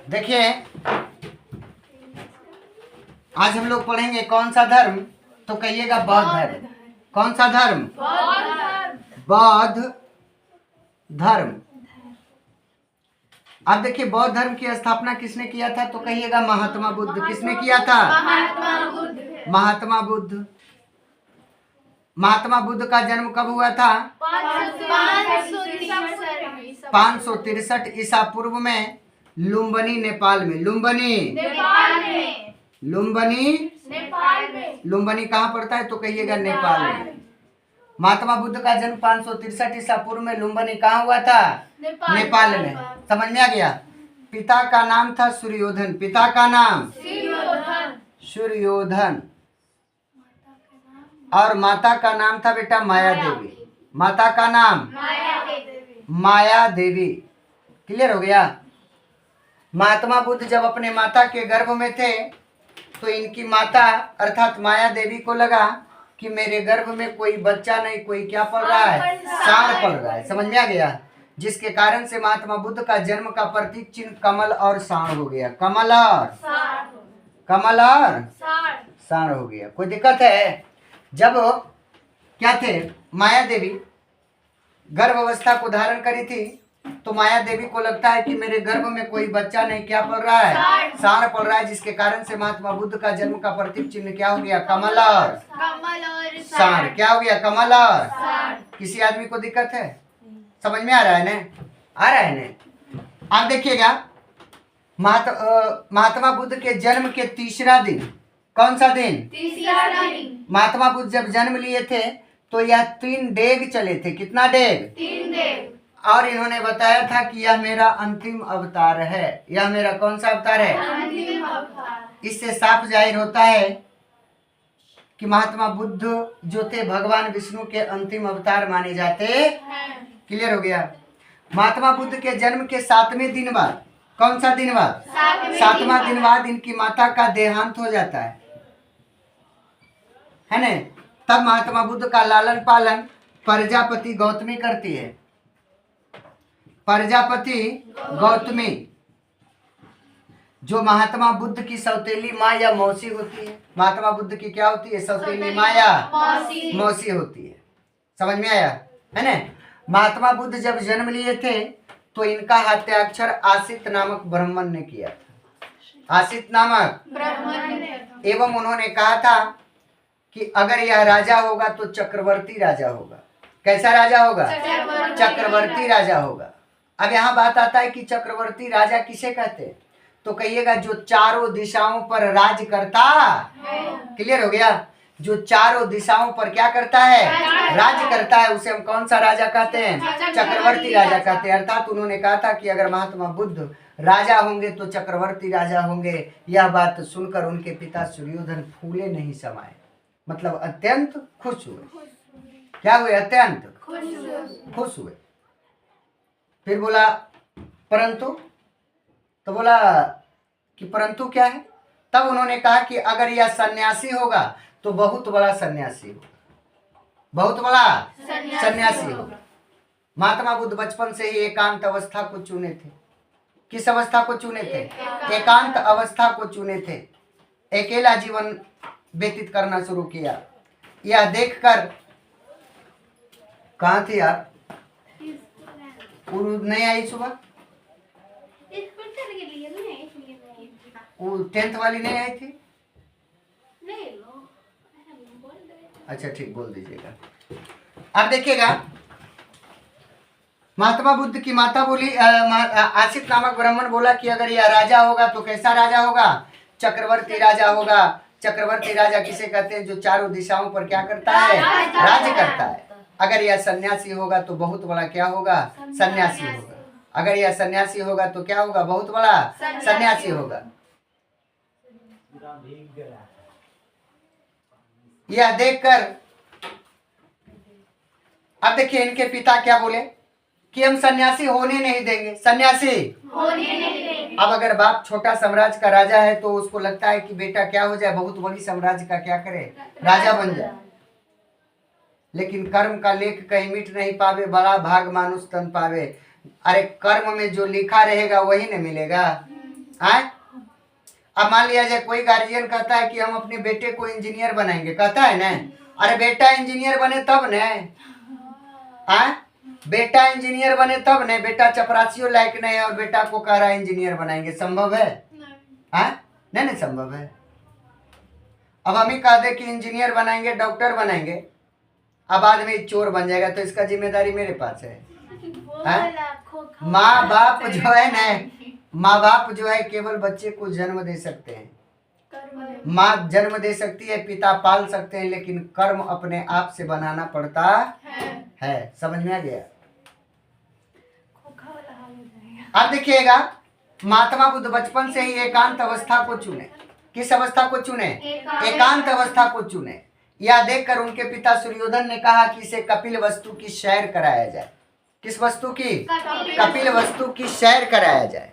देखिए आज हम लोग पढ़ेंगे कौन सा धर्म, तो कहिएगा बौद्ध धर्म। कौन सा धर्म? बौद्ध धर्म। अब देखिए बौद्ध धर्म की स्थापना किसने किया था, तो कहिएगा महात्मा बुद्ध। किसने किया था? महात्मा बुद्ध। महात्मा बुद्ध का जन्म कब हुआ था? 563 ईसा पूर्व में लुम्बिनी नेपाल में। लुम्बिनी कहाँ पड़ता है, तो कहिएगा नेपाल में। महात्मा बुद्ध का जन्म 563 ईसा पूर्व में लुम्बिनी कहाँ हुआ था? नेपाल में। समझ में आ गया। पिता का नाम था सूर्योधन। पिता का नाम सूर्योधन और माता का नाम था बेटा माया देवी। माता का नाम माया देवी। क्लियर हो गया। महात्मा बुद्ध जब अपने माता के गर्भ में थे तो इनकी माता अर्थात माया देवी को लगा कि मेरे गर्भ में कोई बच्चा नहीं, कोई क्या पल रहा है? सांड पल रहा है। समझ में आ गया। जिसके कारण से महात्मा बुद्ध का जन्म का प्रतीक चिन्ह कमल और सांड हो गया। कमल और सांड हो गया। कोई दिक्कत है? जब क्या थे माया देवी गर्भ अवस्था को धारण करी थी तो माया देवी को लगता है कि मेरे गर्भ में कोई बच्चा नहीं, क्या पल रहा है? सांड पल रहा है। जिसके कारण से महात्मा बुद्ध का जन्म का प्रतीक चिन्ह क्या हो गया? कमल और सांड। क्या हो गया? कमल और सांड। किसी आदमी को दिक्कत है? समझ में आ रहा है ना? आ रहा है ना? आप देखिएगा महात्मा बुद्ध के जन्म के तीसरा दिन, कौन सा दिन? तीसरा दिन। महात्मा बुद्ध जब जन्म लिए थे तो यह 3 डेग चले थे। कितना डेग? 3 डेग। और इन्होंने बताया था कि यह मेरा अंतिम अवतार है। यह मेरा कौन सा अवतार है? अंतिम अवतार। इससे साफ जाहिर होता है कि महात्मा बुद्ध जो थे भगवान विष्णु के अंतिम अवतार माने जाते हैं। क्लियर हो गया। महात्मा बुद्ध के जन्म के 7वें दिन बाद, कौन सा दिन बाद? 7वां दिन बाद इनकी माता का देहांत हो जाता है ना। तब महात्मा बुद्ध का लालन पालन प्रजापति गौतमी करती है। प्रजापति गौतमी जो महात्मा बुद्ध की सौतेली माँ या मौसी होती है। महात्मा बुद्ध की क्या होती है? सौतेली माँ या मौसी होती है। समझ में आया है ना। महात्मा बुद्ध जब जन्म लिए थे तो इनका हत्याक्षर आसित नामक ब्राह्मण ने किया था। आसित नामक ब्राह्मण। एवं उन्होंने कहा था कि अगर यह राजा होगा तो चक्रवर्ती राजा होगा। कैसा राजा होगा? चक्रवर्ती राजा होगा। अब यहाँ बात आता है कि चक्रवर्ती राजा किसे कहते हैं, तो कहिएगा जो चारों दिशाओं पर राज करता। क्लियर हो गया। जो चारों दिशाओं पर क्या करता है? राज करता है। उसे हम कौन सा राजा कहते हैं? चक्रवर्ती राजा कहते हैं। अर्थात उन्होंने कहा था कि अगर महात्मा बुद्ध राजा होंगे तो चक्रवर्ती राजा होंगे। यह बात सुनकर उनके पिता सूर्योधन फूले नहीं समाये, मतलब अत्यंत खुश हुए। क्या हुए? अत्यंत खुश हुए। फिर बोला परंतु, तो बोला कि परंतु क्या है? तब उन्होंने कहा कि अगर यह सन्यासी होगा तो बहुत बड़ा सन्यासी होगा। बहुत बड़ा सन्यासी होगा। महात्मा बुद्ध बचपन से ही एकांत अवस्था को चुने थे। किस अवस्था को चुने थे? एकांत अवस्था को चुने थे। अकेला जीवन व्यतीत करना शुरू किया। यह देखकर, कहाँ थी आप? नहीं आई सुबह? वो 10th वाली नहीं आई थी? अच्छा ठीक, बोल दीजिएगा। अब देखिएगा महात्मा बुद्ध की माता बोली, आसित नामक ब्राह्मण बोला कि अगर यह राजा होगा तो कैसा राजा होगा? चक्रवर्ती राजा होगा। चक्रवर्ती राजा किसे कहते हैं? जो चारों दिशाओं पर क्या करता है? राज करता है। अगर यह सन्यासी होगा तो बहुत बड़ा क्या होगा? सन्यासी होगा। अगर यह सन्यासी होगा तो क्या होगा? बहुत बड़ा सन्यासी होगा। यह देखकर अब देखिए इनके पिता क्या बोले कि हम सन्यासी होने नहीं देंगे। सन्यासी होने नहीं देंगे। अब अगर बाप छोटा साम्राज्य का राजा है तो उसको लगता है कि बेटा क्या हो जाए? बहुत बड़ी साम्राज्य का क्या करे? राजा बन जाए। लेकिन कर्म का लेख कहीं मिट नहीं पावे, बड़ा भाग मानुष तन पावे। अरे कर्म में जो लिखा रहेगा वही न मिलेगा। आए? अब मान लिया जाए कोई गार्जियन कहता है कि हम अपने बेटे को इंजीनियर बनाएंगे, कहता है ना, अरे बेटा इंजीनियर बने तब न, आए? बेटा इंजीनियर बने तब न, बेटा चपरासियों लायक नहीं है और बेटा को कह रहा है इंजीनियर बनाएंगे, संभव है? नहीं नहीं संभव है। अब हम ही कह दे कि इंजीनियर बनाएंगे, डॉक्टर बनाएंगे, अब बाद में चोर बन जाएगा, तो इसका जिम्मेदारी मेरे पास है? माँ बाप जो है ना, माँ बाप जो है केवल बच्चे को जन्म दे सकते हैं, माँ जन्म दे सकती है, पिता पाल सकते हैं, लेकिन कर्म अपने आप से बनाना पड़ता है। समझ में आ गया? अब देखिएगा, महात्मा बुद्ध बचपन से ही एकांत अवस्था को चुने। किस अवस्था को चुने? एकांत अवस्था को चुने। यह देखकर उनके पिता सूर्योधन ने कहा कि इसे कपिल वस्तु की सैर कराया जाए। किस वस्तु की? कपिल वस्तु की सैर कराया जाए।